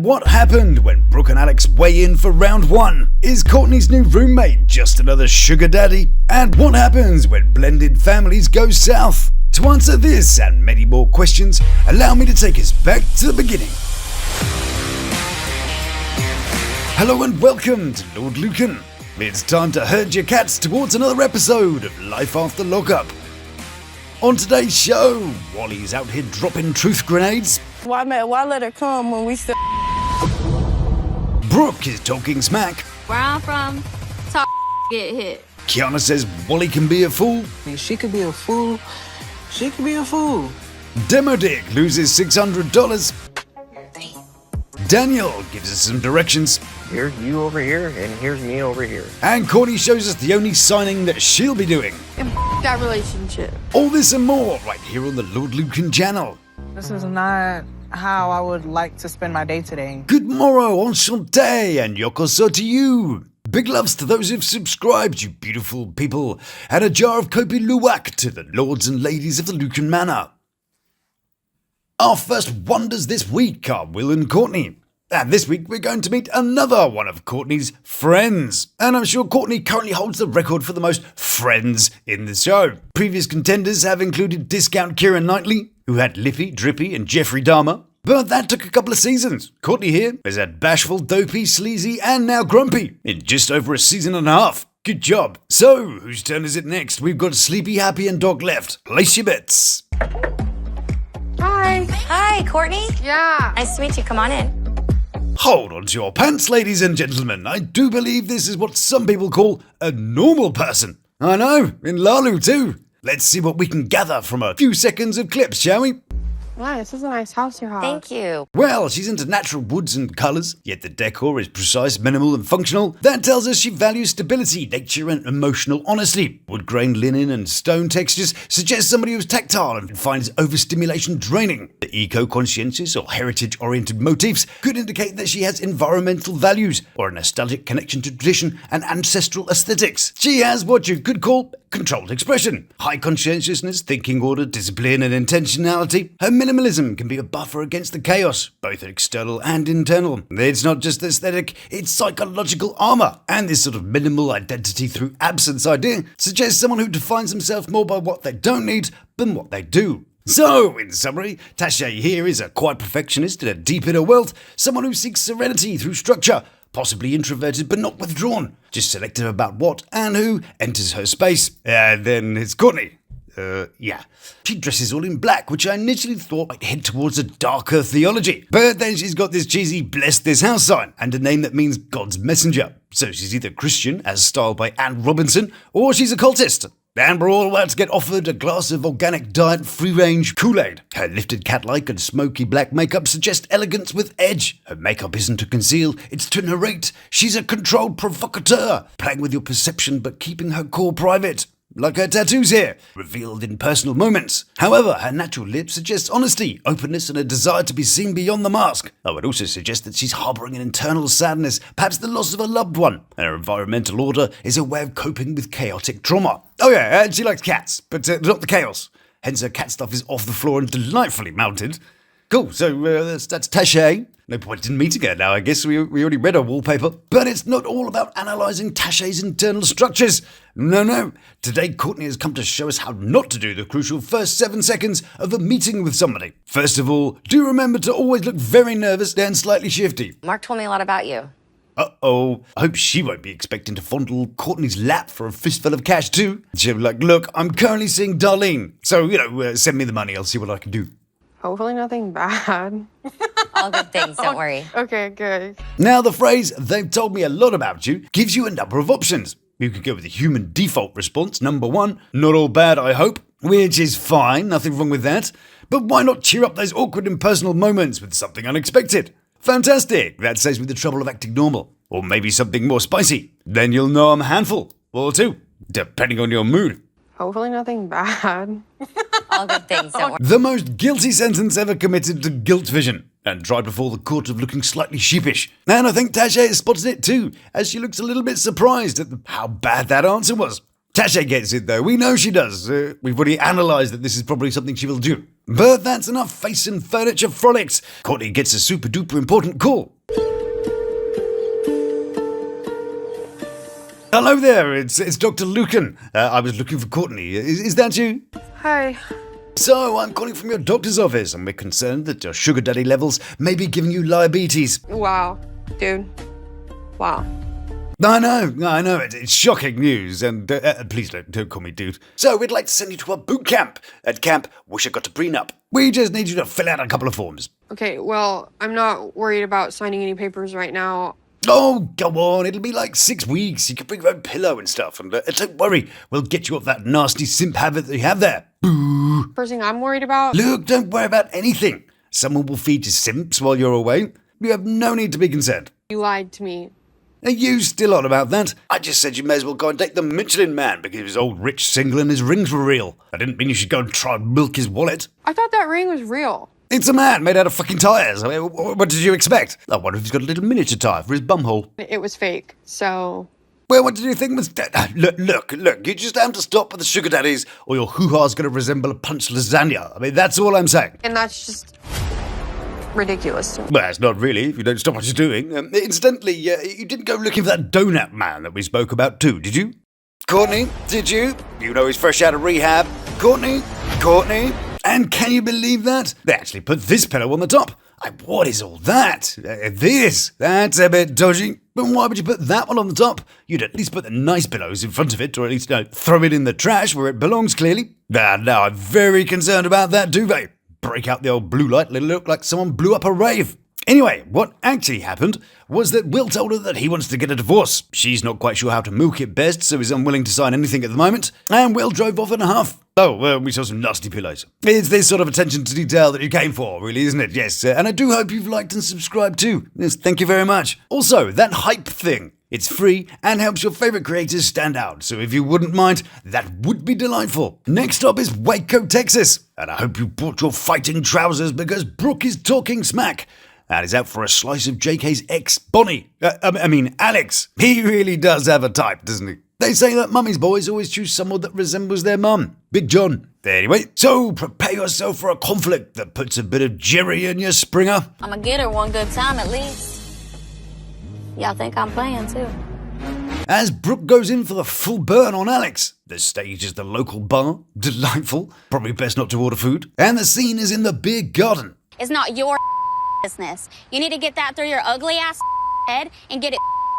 What happened when Brooke and Alex weigh in for round 1? Is Courtney's new roommate just another sugar daddy? And what happens when blended families go south? To answer this and many more questions, allow me to take us back to the beginning. Hello and welcome to Lawd Lukan. It's time to herd your cats towards another episode of Life After Lockup. On today's show, Wally's out here dropping truth grenades. Why let her come when we still... Brooke is talking smack. Where I'm from, talk get hit. Kiana says Wally can be a fool. She could be a fool. She could be a fool. Damodrick loses $600. Daniel gives us some directions. Here's you over here, and here's me over here. And Courtney shows us the only signing that she'll be doing. And that relationship. All this and more right here on the Lawd Lukan channel. This is not how I would like to spend my day today. Good morrow, enchanté, and yokoso to you. Big loves to those who've subscribed, you beautiful people. And a jar of Kopi Luwak to the lords and ladies of the Lukan Manor. Our first wonders this week are Will and Courtney. And this week we're going to meet another one of Courtney's friends. And I'm sure Courtney currently holds the record for the most friends in the show. Previous contenders have included Discount Keira Knightley, who had Lippy, Drippy and Jeffrey Dahmer. But that took a couple of seasons. Courtney here has had Bashful, Dopey, Sleazy and now Grumpy in just over a season and a half. Good job. So, whose turn is it next? We've got Sleepy, Happy and Dog left. Place your bets. Hi. Hi, Courtney. Yeah. Nice to meet you. Come on in. Hold on to your pants, ladies and gentlemen. I do believe this is what some people call a normal person. I know, in Lalu too. Let's see what we can gather from a few seconds of clips, shall we? Wow, this is a nice house you have. Thank you. Well, she's into natural woods and colours, yet the decor is precise, minimal and functional. That tells us she values stability, nature and emotional honesty. Wood grain linen and stone textures suggest somebody who's tactile and finds overstimulation draining. The eco-conscientious or heritage-oriented motifs could indicate that she has environmental values or a nostalgic connection to tradition and ancestral aesthetics. She has what you could call controlled expression, high conscientiousness, thinking order, discipline and intentionality. Her minimalism can be a buffer against the chaos, both external and internal. It's not just aesthetic, it's psychological armor. And this sort of minimal identity through absence idea suggests someone who defines themselves more by what they don't need than what they do. So, in summary, Tasha here is a quiet perfectionist in a deep inner wealth, someone who seeks serenity through structure, possibly introverted but not withdrawn, just selective about what and who enters her space. And then it's Courtney. Yeah. She dresses all in black, which I initially thought might head towards a darker theology. But then she's got this cheesy bless this house sign and a name that means God's messenger. So she's either Christian, as styled by Anne Robinson, or she's a cultist. And we're all about to get offered a glass of organic diet free-range Kool-Aid. Her lifted cat-like and smoky black makeup suggests elegance with edge. Her makeup isn't to conceal, it's to narrate. She's a controlled provocateur, playing with your perception but keeping her core private. Like her tattoos here, revealed in personal moments. However, her natural lip suggests honesty, openness, and a desire to be seen beyond the mask. I would also suggest that she's harbouring an internal sadness, perhaps the loss of a loved one. And her environmental order is a way of coping with chaotic trauma. Oh yeah, and she likes cats, but not the chaos. Hence her cat stuff is off the floor and delightfully mounted. Cool, so that's Tasha. No point in meeting her now, I guess we already read her wallpaper. But it's not all about analysing Tasha's internal structures. No. Today, Courtney has come to show us how not to do the crucial first 7 seconds of a meeting with somebody. First of all, do remember to always look very nervous and slightly shifty. Mark told me a lot about you. Uh-oh. I hope she won't be expecting to fondle Courtney's lap for a fistful of cash too. She'll be like, look, I'm currently seeing Darlene. So, send me the money, I'll see what I can do. Hopefully nothing bad. All good things, don't worry. Okay, good. Now the phrase, they've told me a lot about you, gives you a number of options. You could go with the human default response, number 1, not all bad I hope, which is fine, nothing wrong with that. But why not cheer up those awkward impersonal moments with something unexpected? Fantastic, that saves me the trouble of acting normal. Or maybe something more spicy. Then you'll know I'm a handful, or 2, depending on your mood. Hopefully nothing bad. All good things, don't worry. The most guilty sentence ever committed to guilt vision, and tried before the court of looking slightly sheepish. And I think Tasha has spotted it too, as she looks a little bit surprised at how bad that answer was. Tasha gets it though, we know she does. We've already analysed that this is probably something she will do. But that's enough face and furniture frolics. Courtney gets a super duper important call. Hello there, it's Dr. Lukan. I was looking for Courtney. Is that you? Hi. So, I'm calling from your doctor's office, and we're concerned that your sugar daddy levels may be giving you diabetes. Wow, dude. Wow. I know, it's shocking news, and please don't call me dude. So, we'd like to send you to our boot camp. At camp, Wish I Got to Prenup. We just need you to fill out a couple of forms. Okay, well, I'm not worried about signing any papers right now. Oh, go on, it'll be like 6 weeks. You can bring your own pillow and stuff, and don't worry, we'll get you off that nasty simp habit that you have there. Boo. First thing I'm worried about... Look, don't worry about anything. Someone will feed you simps while you're away. You have no need to be concerned. You lied to me. Are you still on about that? I just said you may as well go and date the Michelin Man because he was old, rich, single, and his rings were real. I didn't mean you should go and try and milk his wallet. I thought that ring was real. It's a man made out of fucking tyres. I mean, what did you expect? I wonder if he's got a little miniature tyre for his bumhole. It was fake, so... Well, what did you think was... Look, you just have to stop with the sugar daddies or your hoo-ha's going to resemble a punched lasagna. I mean, that's all I'm saying. And that's just... ridiculous to me. Well, it's not really, if you don't stop what you're doing. Incidentally, you didn't go looking for that donut man that we spoke about too, did you? Courtney, did you? You know he's fresh out of rehab. Courtney. And can you believe that? They actually put this pillow on the top. What is all that? That's a bit dodgy. But why would you put that one on the top? You'd at least put the nice pillows in front of it, or at least throw it in the trash where it belongs, clearly. Now I'm very concerned about that duvet. Break out the old blue light, let it look like someone blew up a rave. Anyway, what actually happened was that Will told her that he wants to get a divorce. She's not quite sure how to milk it best, so is unwilling to sign anything at the moment, and Will drove off in a huff. Oh, well, we saw some nasty pillows. It's this sort of attention to detail that you came for, really, isn't it? Yes, and I do hope you've liked and subscribed too. Yes, thank you very much. Also, that hype thing. It's free and helps your favourite creators stand out, so if you wouldn't mind, that would be delightful. Next up is Waco, Texas, and I hope you brought your fighting trousers because Brooke is talking smack. And is out for a slice of JK's ex, Bonnie. Alex. He really does have a type, doesn't he? They say that mummy's boys always choose someone that resembles their mum. Big John. Anyway, so prepare yourself for a conflict that puts a bit of Jerry in your Springer. I'ma get her one good time at least. Y'all think I'm playing too. As Brooke goes in for the full burn on Alex. The stage is the local bar. Delightful. Probably best not to order food. And the scene is in the beer garden. It's not your business. You need to get that through your ugly ass head and get it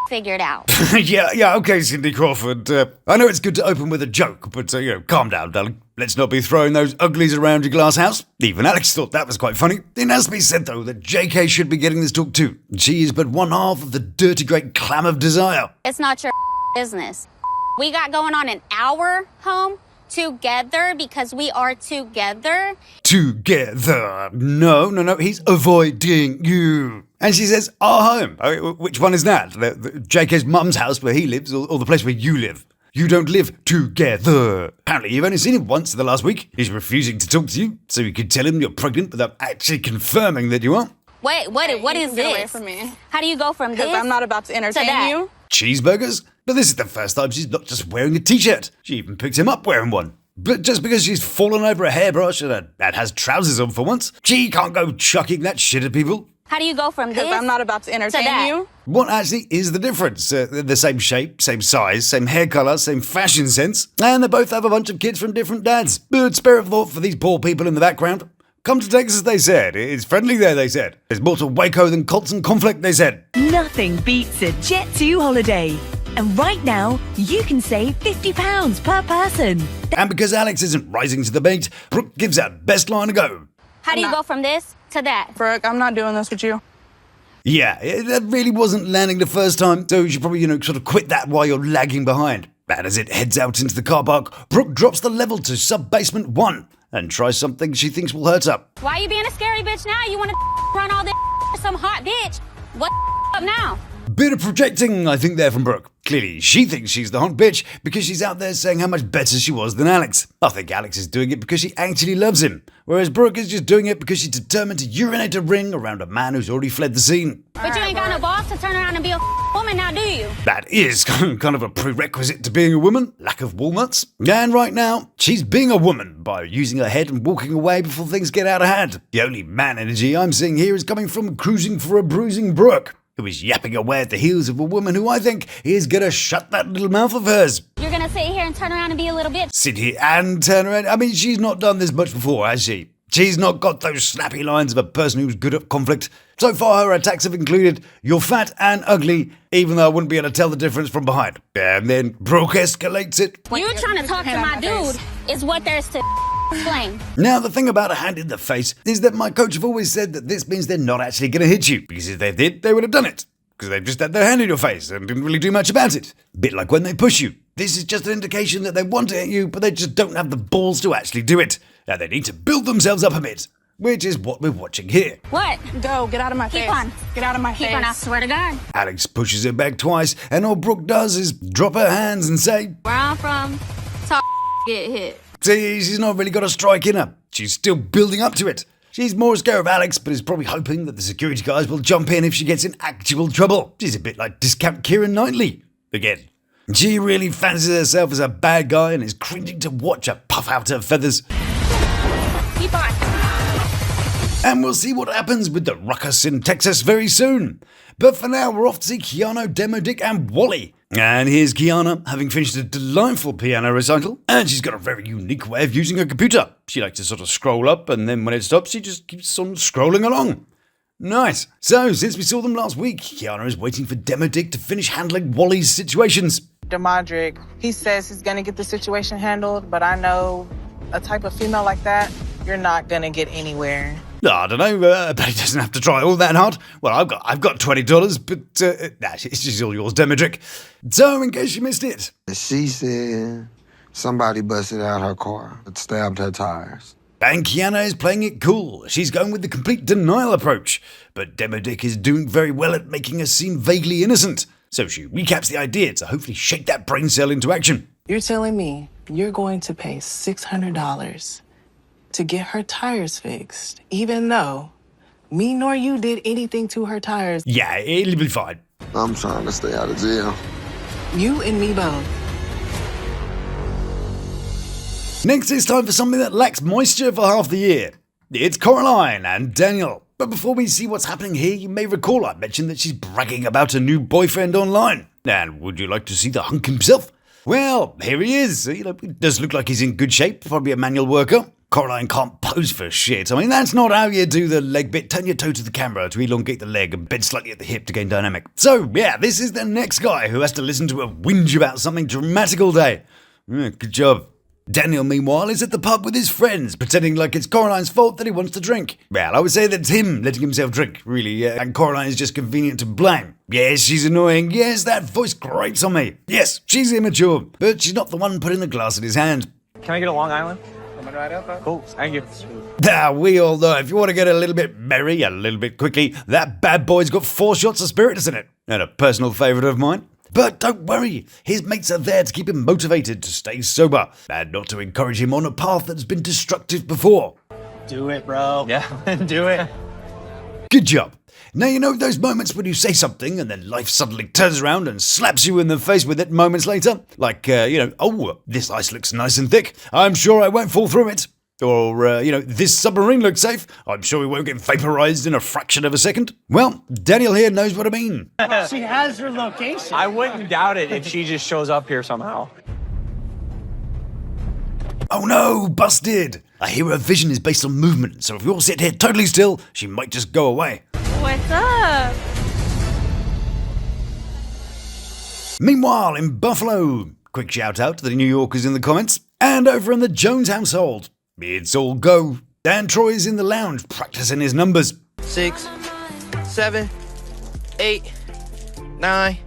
figured out. yeah, okay, Cindy Crawford. I know it's good to open with a joke, but, calm down, darling. Let's not be throwing those uglies around your glass house. Even Alex thought that was quite funny. It has to be said, though, that JK should be getting this talk too. She is but one half of the dirty great clam of desire. It's not your business. We got going on in our home together because we are together. Together. No, he's avoiding you. And she says, our home. Which one is that? The JK's mum's house where he lives or the place where you live? You don't live together. Apparently, you've only seen him once in the last week. He's refusing to talk to you, so you could tell him you're pregnant without actually confirming that you are. Wait, what is Get away this? from me. How do you go from this? Because I'm not about to entertain that. you. Cheeseburgers? But this is the first time she's not just wearing a t-shirt. She even picked him up wearing one. But just because she's fallen over a hairbrush and has trousers on for once, she can't go chucking that shit at people. How do you go from this? Because I'm not about to entertain you. What actually is the difference? The same shape, same size, same hair colour, same fashion sense, and they both have a bunch of kids from different dads. But spare a thought for these poor people in the background. Come to Texas, they said. It's friendly there, they said. There's more to Waco than constant conflict, they said. Nothing beats a Jet2 holiday. And right now, you can save £50 per person. And because Alex isn't rising to the bait, Brooke gives her best line to go. How do you go from this to that? Brooke, I'm not doing this with you. Yeah, that really wasn't landing the first time, so you should probably, sort of quit that while you're lagging behind. And as it heads out into the car park, Brooke drops the level to sub-basement 1 and tries something she thinks will hurt her. Why you being a scary bitch now? You want to run all this some hot bitch? What up now? Bit of projecting, I think, there from Brooke. Clearly, she thinks she's the hot bitch because she's out there saying how much better she was than Alex. I think Alex is doing it because she actually loves him, whereas Brooke is just doing it because she's determined to urinate a ring around a man who's already fled the scene. But you ain't got no balls to turn around and be a woman now, do you? That is kind of a prerequisite to being a woman, lack of walnuts. And right now, she's being a woman by using her head and walking away before things get out of hand. The only man energy I'm seeing here is coming from cruising for a bruising Brooke, who is yapping away at the heels of a woman who I think is gonna shut that little mouth of hers. You're gonna sit here and turn around and be a little bitch. Sit here and turn around. I mean, she's not done this much before, has she? She's not got those snappy lines of a person who's good at conflict. So far, her attacks have included, "You're fat and ugly," even though I wouldn't be able to tell the difference from behind. And then Brooke escalates it. You trying to talk to my dude is what there's to explain. Now, the thing about a hand in the face is that my coach have always said that this means they're not actually going to hit you, because if they did, they would have done it. Because they've just had their hand in your face and didn't really do much about it. Bit like when they push you. This is just an indication that they want to hit you, but they just don't have the balls to actually do it. Now they need to build themselves up a bit, which is what we're watching here. What? Go, get out of my face. Keep on. Get out of my face. Keep on, I swear to God. Alex pushes her back twice, and all Brooke does is drop her hands and say, Where I'm from, talk get hit. see, she's not really got a strike in her. She's still building up to it. She's more scared of Alex, but is probably hoping that the security guys will jump in if she gets in actual trouble. She's a bit like discount Keira Knightley. Again. She really fancies herself as a bad guy and is cringing to watch her puff out her feathers. Keep on. And we'll see what happens with the ruckus in Texas very soon. But for now, we're off to see Kiana, Damodrick, and Wally. And here's Kiana, having finished a delightful piano recital, and she's got a very unique way of using her computer. She likes to sort of scroll up, and then when it stops, she just keeps on scrolling along. Nice. So, since we saw them last week, Kiana is waiting for Damodrick to finish handling Wally's situations. Damodrick, he says he's gonna get the situation handled, but I know a type of female like that, you're not gonna get anywhere. I don't know, but he doesn't have to try all that hard. Well, I've got $20, but nah, it's all yours, Damodrick. So, in case you missed it, she said somebody busted out her car and stabbed her tires. and Kiana is playing it cool. She's going with the complete denial approach, but Damodrick is doing very well at making her seem vaguely innocent. So she recaps the idea to hopefully shake that brain cell into action. You're telling me you're going to pay $600 to get her tires fixed, even though me nor you did anything to her tires? Yeah, it'll be fine. I'm trying to stay out of jail. You and me both. Next, it's time for something that lacks moisture for half the year. It's Coraline and Daniel. But before we see what's happening here, you may recall I mentioned that she's bragging about her new boyfriend online. And would you like to see the hunk himself? Well, here he is. It does look like he's in good shape, probably a manual worker. Coraline can't pose for shit. I mean, that's not how you do the leg bit. Turn your toe to the camera to elongate the leg and bend slightly at the hip to gain dynamic. So, yeah, this is the next guy who has to listen to a whinge about something dramatic all day. Good job. Daniel, meanwhile, is at the pub with his friends, pretending like it's Coraline's fault that he wants to drink. Well, I would say that's him letting himself drink, really, and Coraline is just convenient to blame. Yes, she's annoying. Yes, that voice grates on me. Yes, she's immature, but she's not the one putting the glass in his hand. Can I get a Long Island? Cool, thank you. Now, we all know if you want to get a little bit merry, a little bit quickly, that bad boy's got 4 shots of spirits in it. And a personal favourite of mine. But don't worry, his mates are there to keep him motivated to stay sober and not to encourage him on a path that's been destructive before. Do it, bro. Yeah, do it. Good job. Now, you know those moments when you say something and then life suddenly turns around and slaps you in the face with it moments later? Like, oh, this ice looks nice and thick. I'm sure I won't fall through it. Or, this submarine looks safe. I'm sure we won't get vaporized in a fraction of a second. Well, Daniel here knows what I mean. She has her location. I wouldn't doubt it if she just shows up here somehow. Oh no, busted! I hear her vision is based on movement, so if we all sit here totally still, she might just go away. What's up? Meanwhile, in Buffalo, quick shout out to the New Yorkers in the comments, and over in the Jones household. It's all go. And Troy is in the lounge practicing his numbers. 6, 7, 8, 9,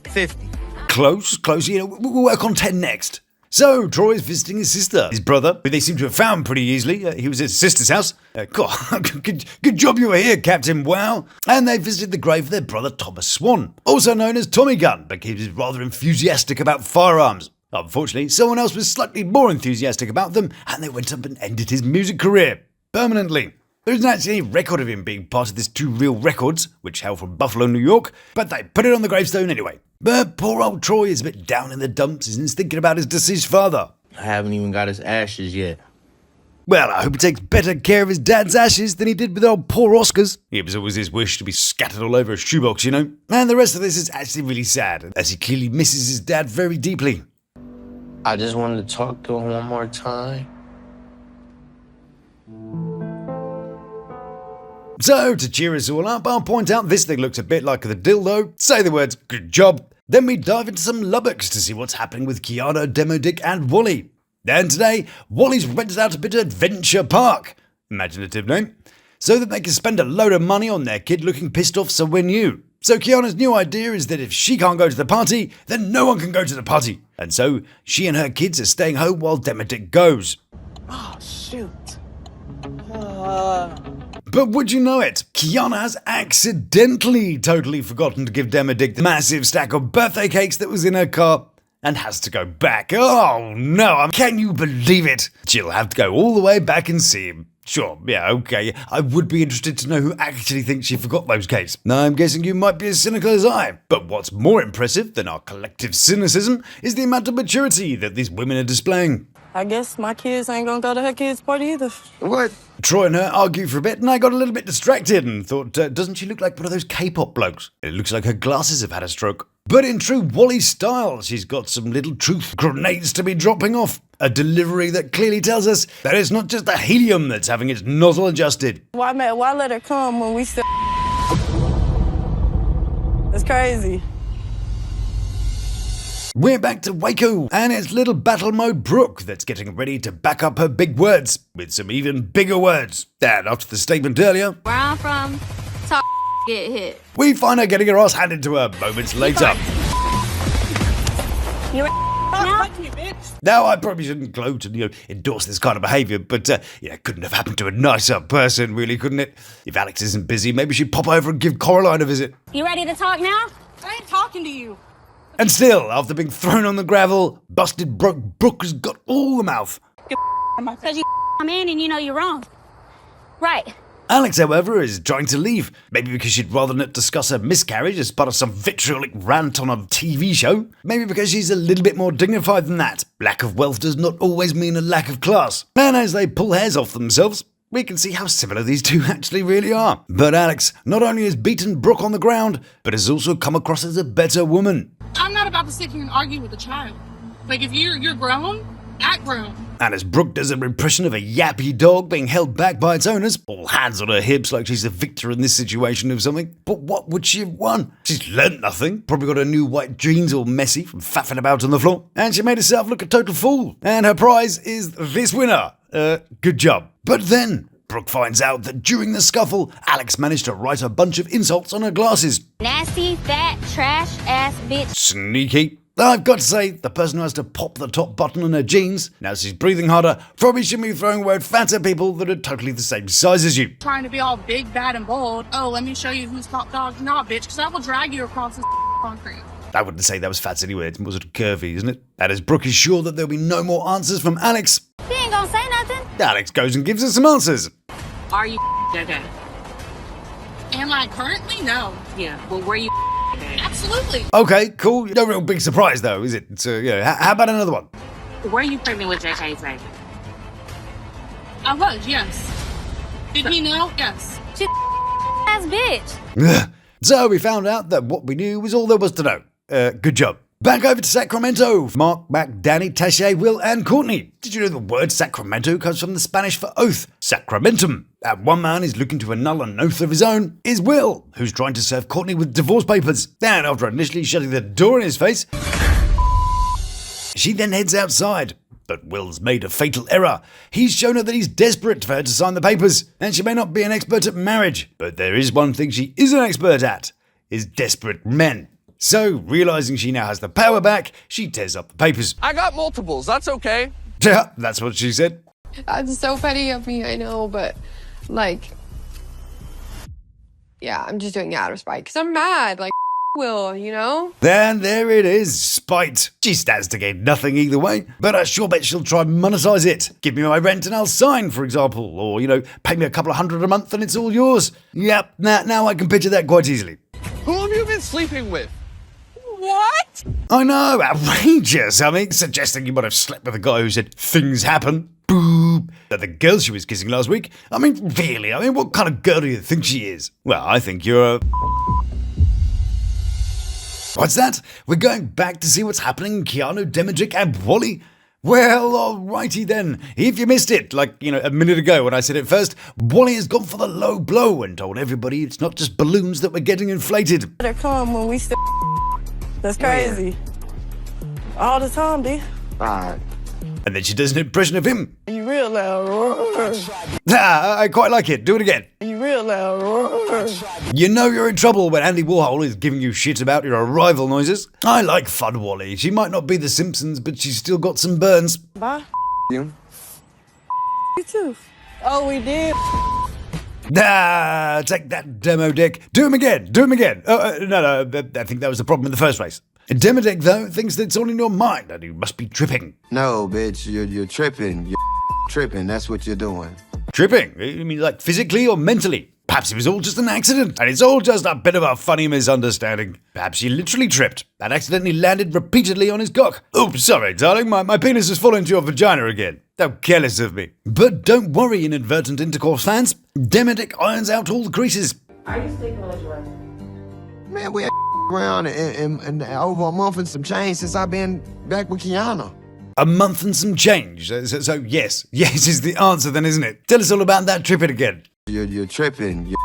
50. Close. We'll work on 10 next. So, Troy's visiting his sister, his brother, who they seem to have found pretty easily. He was at his sister's house. Good job you were here, Captain Wow. And they visited the grave of their brother Thomas Swan, also known as Tommy Gun, because he was rather enthusiastic about firearms. Unfortunately, someone else was slightly more enthusiastic about them, and they went up and ended his music career permanently. There isn't actually any record of him being part of this 2 Real Records, which hail from Buffalo, New York, but they put it on the gravestone anyway. But poor old Troy is a bit down in the dumps and is thinking about his deceased father. I haven't even got his ashes yet. Well, I hope he takes better care of his dad's ashes than he did with old poor Oscar's. It was always his wish to be scattered all over a shoebox, you know. And the rest of this is actually really sad, as he clearly misses his dad very deeply. I just wanted to talk to him one more time. So, to cheer us all up, I'll point out this thing looks a bit like the dildo, say the words, good job, then we dive into some Lubbock's to see what's happening with Kiana, Damodrick and Wally. And today, Wally's rented out a bit of Adventure Park, imaginative name, so that they can spend a load of money on their kid looking pissed off somewhere new. So Kiana's new idea is that if she can't go to the party, then no one can go to the party. And so, she and her kids are staying home while Damodrick goes. Oh, shoot. But would you know it? Kiana has accidentally totally forgotten to give Damodrick the massive stack of birthday cakes that was in her car and has to go back. Oh no, can you believe it? She'll have to go all the way back and see him. Sure, yeah, okay. I would be interested to know who actually thinks she forgot those cakes. I'm guessing you might be as cynical as I. But what's more impressive than our collective cynicism is the amount of maturity that these women are displaying. I guess my kids ain't gonna go to her kids' party either. What? Troy and her argue for a bit, and I got a little bit distracted and thought, doesn't she look like one of those K-pop blokes? It looks like her glasses have had a stroke. But in true Wally style, she's got some little truth grenades to be dropping off. A delivery that clearly tells us that it's not just the helium that's having its nozzle adjusted. Why let her come when we still... It's crazy. We're back to Waco, and it's little battle mode Brooke that's getting ready to back up her big words with some even bigger words. And after the statement earlier, Where I'm from, talk get hit. we find her getting her ass handed to her moments later. You Now, I probably shouldn't gloat and endorse this kind of behaviour, but couldn't have happened to a nicer person, really, couldn't it? If Alex isn't busy, maybe she'd pop over and give Coraline a visit. You ready to talk now? I ain't talking to you. And still, after being thrown on the gravel, busted Brooke has got all the mouth. Because you come in and you know you're wrong. Right. Alex, however, is trying to leave. Maybe because she'd rather not discuss her miscarriage as part of some vitriolic rant on a TV show. Maybe because she's a little bit more dignified than that. Lack of wealth does not always mean a lack of class. And as they pull hairs off themselves, we can see how similar these two actually really are. But Alex not only has beaten Brooke on the ground, but has also come across as a better woman. I'm not about to sit here and argue with a child. Like, if you're grown, act grown. And as Brooke does an impression of a yappy dog being held back by its owners, all hands on her hips like she's the victor in this situation of something. But what would she have won? She's learnt nothing. Probably got her new white jeans all messy from faffing about on the floor. And she made herself look a total fool. And her prize is this winner. Good job. But then Brooke finds out that during the scuffle, Alex managed to write a bunch of insults on her glasses. Nasty, fat, trash ass bitch. Sneaky. I've got to say, the person who has to pop the top button on her jeans, now she's breathing harder, probably shouldn't be throwing away fat at people that are totally the same size as you. Trying to be all big, bad, and bold. Oh, let me show you who's top dog. Nah, bitch, because I will drag you across this concrete. I wouldn't say that was fat anyway, it's more sort of curvy, isn't it? And as Brooke is sure that there'll be no more answers from Alex, He ain't gonna say nothing. Alex goes and gives her some answers. Are you okay? Am I currently? No. Yeah, well, were you okay? Absolutely. Okay, cool. No real big surprise though, is it? So, how about another one? Were you pregnant with JK's baby? I was, yes. Did he know? Yes. She ass bitch. Ugh. So we found out that what we knew was all there was to know. Good job. Back over to Sacramento. Mark, Mac, Danny, Taché, Will, and Courtney. Did you know the word Sacramento comes from the Spanish for oath, sacramentum? And one man is looking to annul an oath of his own is Will, who's trying to serve Courtney with divorce papers. And after initially shutting the door in his face, she then heads outside. But Will's made a fatal error. He's shown her that he's desperate for her to sign the papers, and she may not be an expert at marriage. But there is one thing she is an expert at, is desperate men. So, realizing she now has the power back, she tears up the papers. I got multiples, that's okay. Yeah, that's what she said. That's so petty of me, I know, but like, yeah, I'm just doing it out of spite because I'm mad. Like, Will, you know? Then there it is, spite. She stands to gain nothing either way, but I sure bet she'll try and monetize it. Give me my rent and I'll sign, for example, or, pay me a couple of $100 a month and it's all yours. Yep, now I can picture that quite easily. Who have you been sleeping with? What? I know, outrageous. I mean, suggesting you might have slept with a guy who said things happen. Boop. That the girl she was kissing last week. I mean, really, what kind of girl do you think she is? Well, I think you're a... What's that? We're going back to see what's happening in Kiana, Damodrick, and Wally? Well, alrighty then. If you missed it, a minute ago when I said it first, Wally has gone for the low blow and told everybody it's not just balloons that we're getting inflated. They're calm when we still. That's crazy. All the time, dude. Alright. And then she does an impression of him. You real loud. I quite like it. Do it again. You real loud. You know you're in trouble when Andy Warhol is giving you shit about your arrival noises. I like Fun Wally. She might not be the Simpsons, but she's still got some burns. Bye. You? You too. Oh, we did. Take that, Damodrick. Do him again. No, I think that was the problem in the first place. Damodrick, though, thinks that it's all in your mind and you must be tripping. No, bitch, you're tripping. You're tripping. That's what you're doing. Tripping? You mean like physically or mentally? Perhaps it was all just an accident, and it's all just a bit of a funny misunderstanding. Perhaps she literally tripped and accidentally landed repeatedly on his cock. Oops, sorry, darling, my penis has fallen into your vagina again. How careless of me. But don't worry, inadvertent intercourse fans. Damodrick irons out all the creases. Are you sleeping with your Man, we around in over a month and some change since I've been back with Kiana. A month and some change. So yes is the answer then, isn't it? Tell us all about that tripping again. You're tripping. You're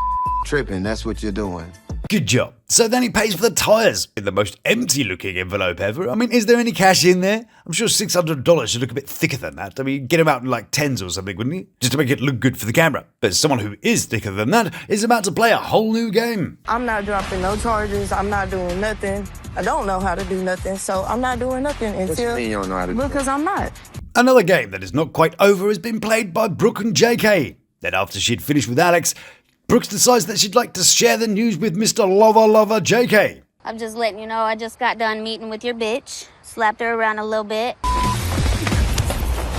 tripping. That's what you're doing. Good job. So then he pays for the tyres in the most empty-looking envelope ever. I mean, is there any cash in there? I'm sure $600 should look a bit thicker than that. I mean, get him out in like tens or something, wouldn't you? Just to make it look good for the camera. But someone who is thicker than that is about to play a whole new game. I'm not dropping no charges. I'm not doing nothing. I don't know how to do nothing, so I'm not doing nothing until... What you mean you don't know how to do Because I'm not. Another game that is not quite over has been played by Brooke and JK. Then after she'd finished with Alex, Brooks decides that she'd like to share the news with Mr. Lover JK. I'm just letting you know I just got done meeting with your bitch. Slapped her around a little bit.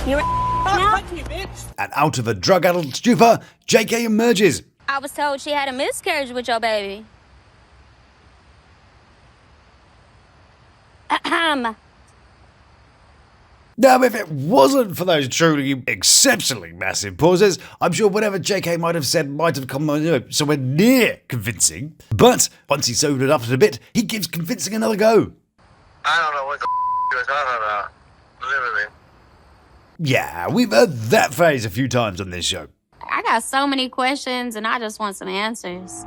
You're now? And out of a drug-addled stupor, JK emerges. I was told she had a miscarriage with your baby. Ahem. Now, if it wasn't for those truly exceptionally massive pauses, I'm sure whatever JK might have said might have come somewhere near convincing. But once he's sobered up a bit, he gives convincing another go. I don't know what the you're talking about. Literally. Yeah, we've heard that phrase a few times on this show. I got so many questions and I just want some answers.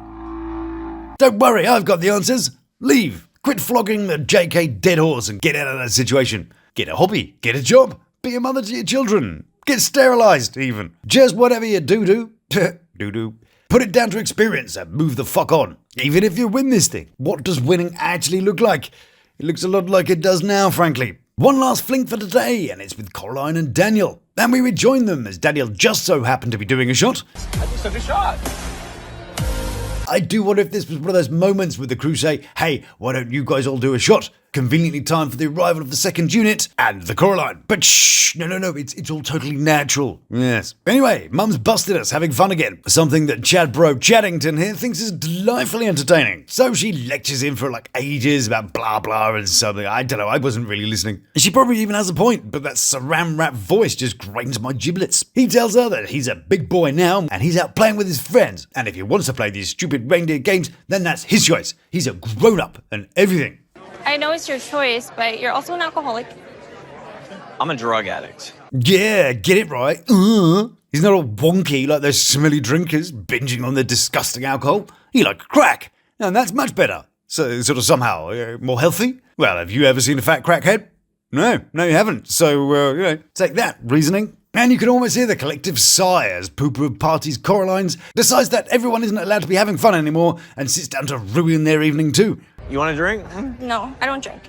Don't worry, I've got the answers. Leave. Quit flogging the JK dead horse and get out of that situation. Get a hobby, get a job, be a mother to your children, get sterilised even. Just whatever you do. Put it down to experience and move the fuck on. Even if you win this thing, what does winning actually look like? It looks a lot like it does now, frankly. One last fling for today, and it's with Coraline and Daniel. And we rejoin them as Daniel just so happened to be doing a shot. I just took a shot. I do wonder if this was one of those moments where the crew say, hey, why don't you guys all do a shot? Conveniently timed for the arrival of the second unit and the Coraline. But shh, no, it's all totally natural. Yes. Anyway, Mum's busted us having fun again. Something that Chad Bro Chaddington here thinks is delightfully entertaining. So she lectures him for like ages about blah blah and something. I don't know, I wasn't really listening. She probably even has a point, but that saran wrap voice just grains my giblets. He tells her that he's a big boy now and he's out playing with his friends. And if he wants to play these stupid reindeer games, then that's his choice. He's a grown up and everything. I know it's your choice, but you're also an alcoholic. I'm a drug addict. Yeah, get it right. He's not all wonky like those smelly drinkers binging on their disgusting alcohol. He likes crack, and that's much better. So, sort of somehow more healthy. Well, have you ever seen a fat crackhead? No, you haven't. So, take that reasoning. And you can almost hear the collective sigh as Pooper of Parties Coralines decides that everyone isn't allowed to be having fun anymore and sits down to ruin their evening too. You want a drink? No, I don't drink.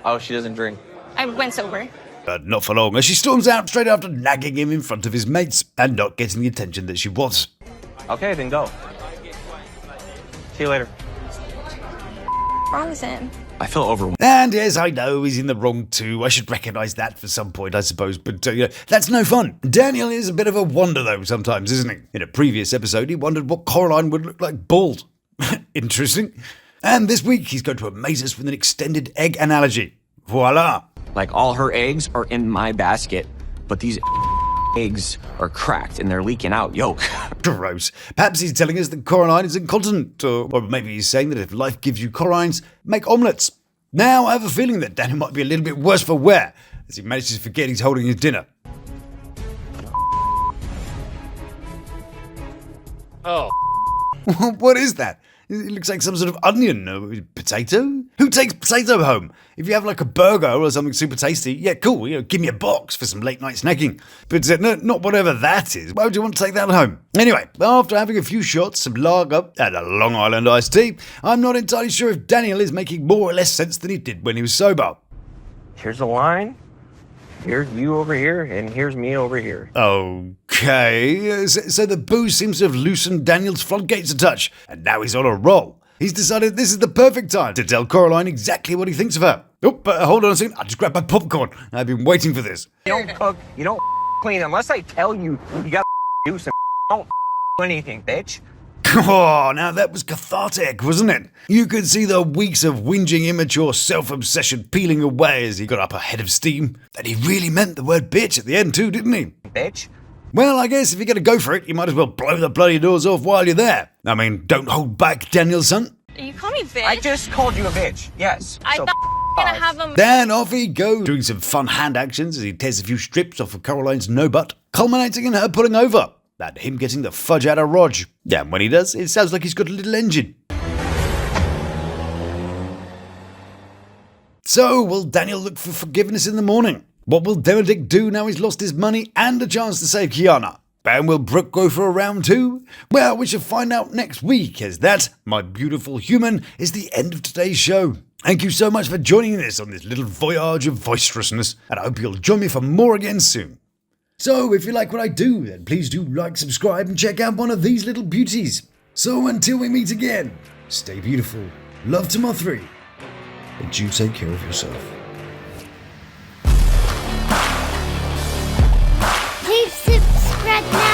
Oh, she doesn't drink. I went sober. But not for long, as she storms out straight after nagging him in front of his mates and not getting the attention that she wants. Okay, then go. See you later. Wrong with him. I feel overwhelmed. And yes, I know he's in the wrong too. I should recognise that for some point, I suppose. But that's no fun. Daniel is a bit of a wonder though sometimes, isn't he? In a previous episode, he wondered what Coraline would look like bald. Interesting. And this week, he's going to amaze us with an extended egg analogy. Voila. Like all her eggs are in my basket, but these eggs are cracked and they're leaking out yolk. Gross. Perhaps he's telling us that Coraline is incontinent, or maybe he's saying that if life gives you Coralines, make omelettes. Now I have a feeling that Daniel might be a little bit worse for wear, as he manages to forget he's holding his dinner. Oh. What is that? It looks like some sort of onion or potato. Who takes potato home? If you have like a burger or something super tasty, yeah, cool. Give me a box for some late night snacking. But not whatever that is. Why would you want to take that home? Anyway, after having a few shots, some lager, and a Long Island iced tea, I'm not entirely sure if Daniel is making more or less sense than he did when he was sober. Here's the line. Here's you over here, and here's me over here. Okay, so the booze seems to have loosened Daniel's floodgates a touch, and now he's on a roll. He's decided this is the perfect time to tell Coraline exactly what he thinks of her. Oh, but hold on a second, I just grabbed my popcorn. I've been waiting for this. You don't cook, you don't clean, unless I tell you you gotta do some. Don't do anything, bitch. Oh, now that was cathartic, wasn't it? You could see the weeks of whinging, immature self-obsession peeling away as he got up a head of steam. And he really meant the word bitch at the end too, didn't he? Bitch. Well, I guess if you're going to go for it, you might as well blow the bloody doors off while you're there. I mean, don't hold back, Daniel, son. You call me bitch? I just called you a bitch, yes. I thought you were gonna have him. Then off he goes, doing some fun hand actions as he tears a few strips off of Caroline's no butt, culminating in her pulling over. And him getting the fudge out of Rog. Yeah, and when he does, it sounds like he's got a little engine. So, will Daniel look for forgiveness in the morning? What will Damodrick do now he's lost his money and a chance to save Kiana? And will Brooke go for a round two? Well, we shall find out next week, as that, my beautiful human, is the end of today's show. Thank you so much for joining us on this little voyage of boisterousness, and I hope you'll join me for more again soon. So, if you like what I do, then please do like, subscribe, and check out one of these little beauties. So, until we meet again, stay beautiful, love to my three, and you take care of yourself. Please subscribe now.